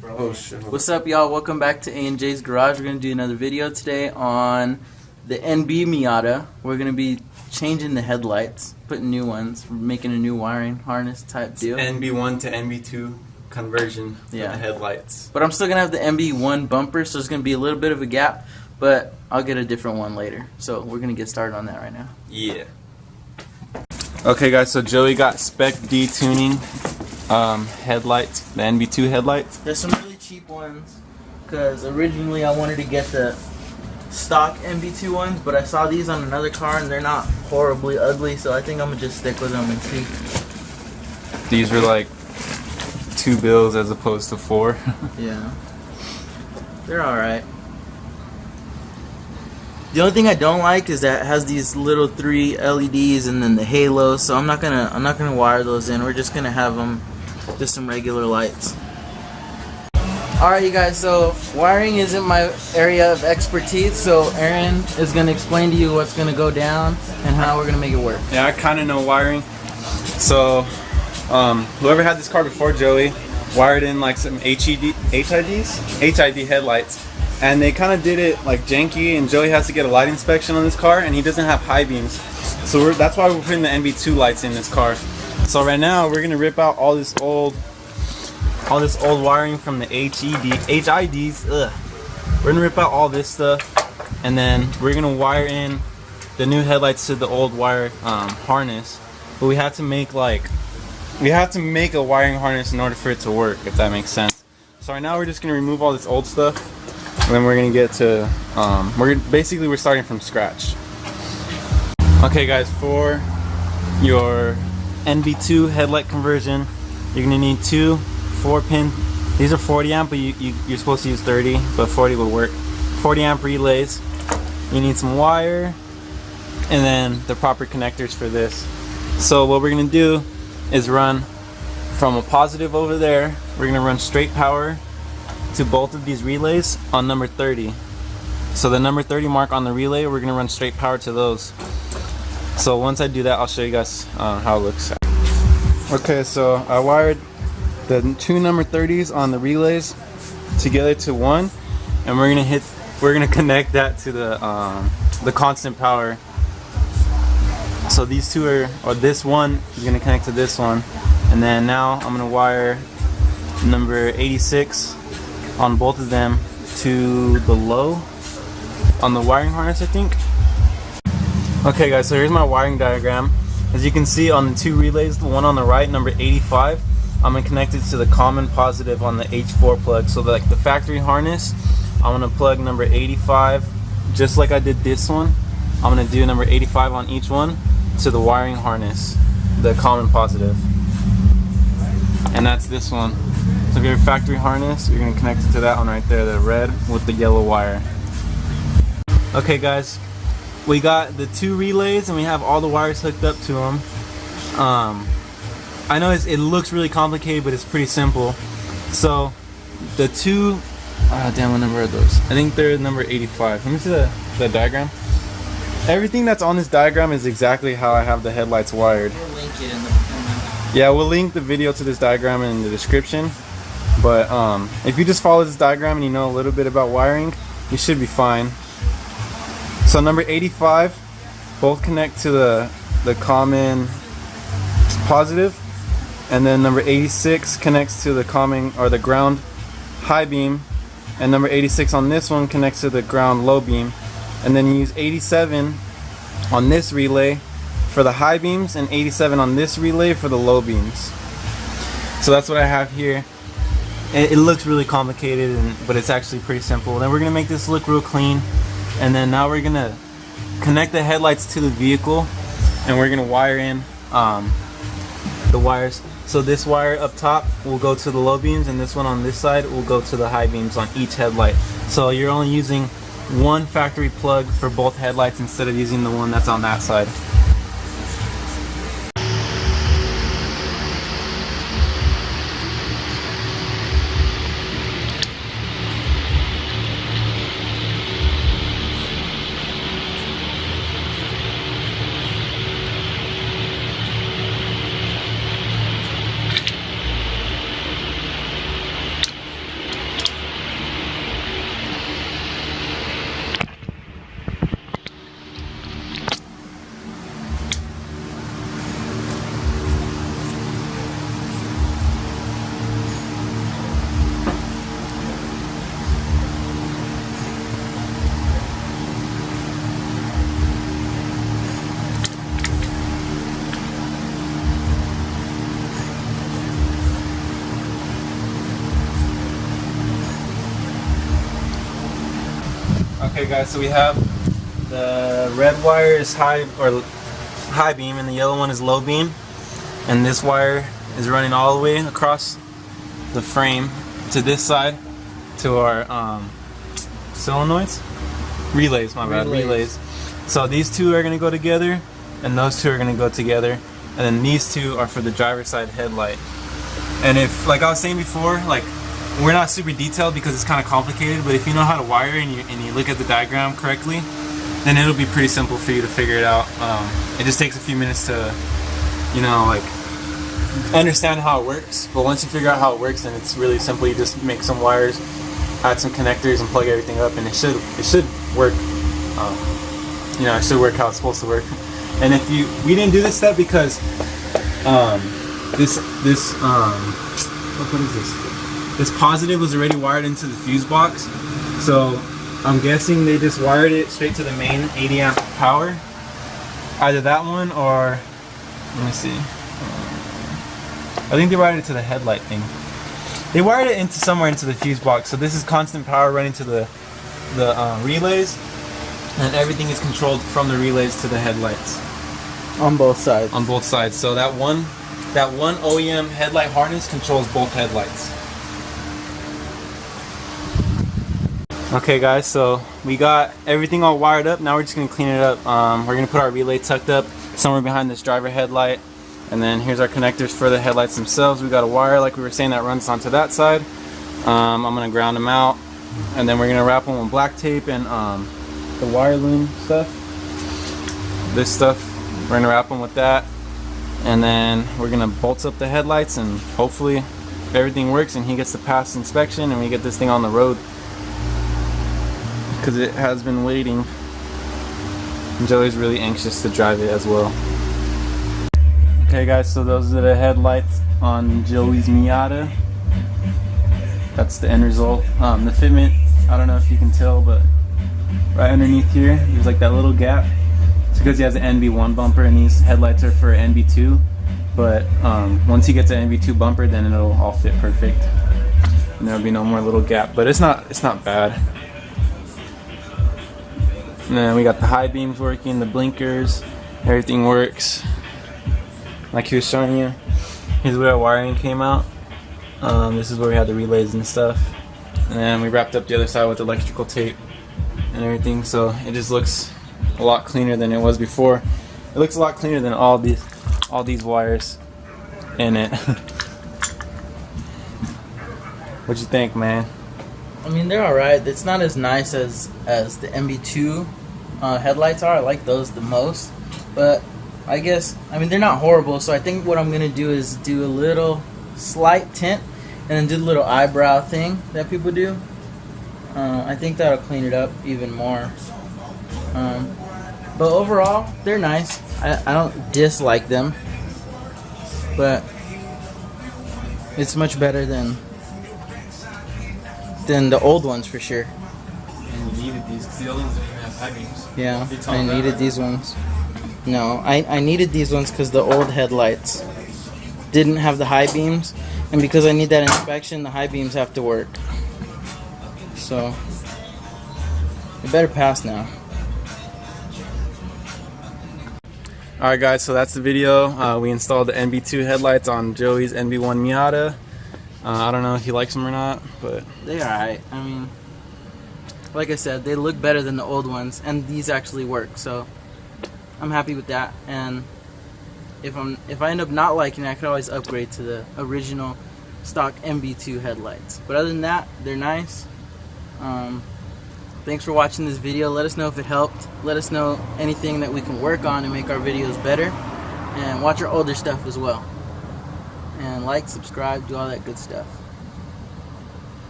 Oh shit. What's up, y'all? Welcome back to A&J's Garage. We're going to do another video today on the NB Miata. We're going to be changing the headlights, putting new ones, making a new wiring harness type deal. NB1 to NB2 conversion for the headlights. But I'm still going to have the NB1 bumper, so there's going to be a little bit of a gap, but I'll get a different one later. So we're going to get started on that right now. Yeah. Okay guys, so Joey got Spec D tuning headlights, the NB2 headlights. There's some really cheap ones, because originally I wanted to get the stock NB2 ones, but I saw these on another car and they're not horribly ugly, so I think I'm going to just stick with them and see. These were like 2 bills as opposed to 4. Yeah. They're alright. The only thing I don't like is that it has these little 3 LEDs and then the halo, so I'm not gonna wire those in. We're just gonna have them just some regular lights. Alright you guys, so wiring isn't my area of expertise, so Aaron is gonna explain to you what's gonna go down and how we're gonna make it work. Yeah, I kinda know wiring. So whoever had this car before Joey wired in like some HID headlights. And they kind of did it like janky, and Joey has to get a light inspection on this car, and he doesn't have high beams. So that's why we're putting the NB2 lights in this car. So right now we're gonna rip out all this old wiring from the HIDs. We're gonna rip out all this stuff, and then we're gonna wire in the new headlights to the old wire harness. But we have to make a wiring harness in order for it to work, if that makes sense. So right now we're just gonna remove all this old stuff. And then we're gonna get to we're starting from scratch. Okay guys, for your NB2 headlight conversion, you're gonna need 2 4-pin. These are 40 amp, but you're supposed to use 30, but 40 will work. 40 amp relays. You need some wire, and then the proper connectors for this. So what we're gonna do is run from a positive over there. We're gonna run straight power to both of these relays on number 30. So the number 30 mark on the relay, we're gonna run straight power to those. So once I do that, I'll show you guys how it looks. Okay, so I wired the 2 number 30s on the relays together to 1, and we're gonna connect that to the constant power. So these 2 or this one is gonna connect to this one, and then now I'm gonna wire number 86 on both of them to the low on the wiring harness, I think. Okay guys, so here's my wiring diagram. As you can see on the 2 relays, the one on the right, number 85, I'm gonna connect it to the common positive on the H4 plug. So like the factory harness, I'm gonna plug number 85 just like I did this one. I'm gonna do number 85 on each one to the wiring harness, the common positive. And that's this one. So if you have a factory harness, you're going to connect it to that one right there, the red with the yellow wire. Okay guys, we got the 2 relays and we have all the wires hooked up to them. I know it looks really complicated, but it's pretty simple. So the 2, damn, what number are those? I think they're number 85. Let me see the diagram. Everything that's on this diagram is exactly how I have the headlights wired. We'll link it in the Yeah, we'll link the video to this diagram in the description. But if you just follow this diagram and you know a little bit about wiring, you should be fine. So number 85 both connect to the common positive, and then number 86 connects to the common or the ground high beam, and number 86 on this one connects to the ground low beam. And then you use 87 on this relay for the high beams and 87 on this relay for the low beams. So that's what I have here. It looks really complicated, but it's actually pretty simple. Then we're gonna make this look real clean, and then now we're gonna connect the headlights to the vehicle, and we're gonna wire in the wires. So this wire up top will go to the low beams, and this one on this side will go to the high beams on each headlight. So you're only using 1 factory plug for both headlights instead of using the one that's on that side. Okay guys, so we have the red wire is high beam and the yellow one is low beam, and this wire is running all the way across the frame to this side to our solenoids? Relays, my bad, relays. So these two are going to go together and those two are going to go together, and then these two are for the driver's side headlight. And if, like I was saying before, like we're not super detailed because it's kind of complicated, but if you know how to wire and you look at the diagram correctly, then it'll be pretty simple for you to figure it out. It just takes a few minutes to, you know, like understand how it works. But once you figure out how it works, then it's really simple. You just make some wires, add some connectors, and plug everything up, and it should work. You know, it should work how it's supposed to work. And if we didn't do this step because what is this? This positive was already wired into the fuse box, so I'm guessing they just wired it straight to the main 80 amp power. Either that one or, let me see. I think they wired it to the headlight thing. They wired it into somewhere into the fuse box. So this is constant power running to the relays, and everything is controlled from the relays to the headlights. On both sides. On both sides. So that one OEM headlight harness controls both headlights. Okay guys, so we got everything all wired up. Now we're just going to clean it up. We're going to put our relay tucked up somewhere behind this driver headlight. And then here's our connectors for the headlights themselves. We got a wire, like we were saying, that runs onto that side. I'm going to ground them out. And then we're going to wrap them with black tape and the wire loom stuff. This stuff, we're going to wrap them with that. And then we're going to bolt up the headlights, and hopefully if everything works and he gets to pass inspection and we get this thing on the road. Because it has been waiting. And Joey's really anxious to drive it as well. Okay guys, so those are the headlights on Joey's Miata. That's the end result. The fitment, I don't know if you can tell, but right underneath here, there's like that little gap. It's because he has an NB1 bumper and these headlights are for NB2. But once he gets an NB2 bumper, then it'll all fit perfect. And there'll be no more little gap, but it's not bad. And then we got the high beams working, the blinkers, everything works. Like he was showing you. Here's where our wiring came out. This is where we had the relays and stuff. And then we wrapped up the other side with electrical tape and everything, so it just looks a lot cleaner than it was before. It looks a lot cleaner than all these wires in it. What'd you think, man? I mean, they're alright. It's not as nice as the MB2 headlights are. I like those the most, but I guess, I mean, they're not horrible. So I think what I'm gonna do is do a little slight tint and then do the little eyebrow thing that people do. I think that'll clean it up even more. But overall, they're nice. I don't dislike them, but it's much better than the old ones for sure. And you needed these because the old ones didn't even have high beams. Yeah, I needed these ones. No, I needed these ones because the old headlights didn't have the high beams, and because I need that inspection, the high beams have to work. So it better pass now. Alright guys, so that's the video. We installed the NB2 headlights on Joey's NB1 Miata. I don't know if he likes them or not, but They alright. I mean, like I said, they look better than the old ones, and these actually work, so I'm happy with that. And if I end up not liking it, I could always upgrade to the original stock MB2 headlights. But other than that, they're nice. Thanks for watching this video. Let us know if it helped. Let us know anything that we can work on and make our videos better. And watch our older stuff as well. And like, subscribe, do all that good stuff.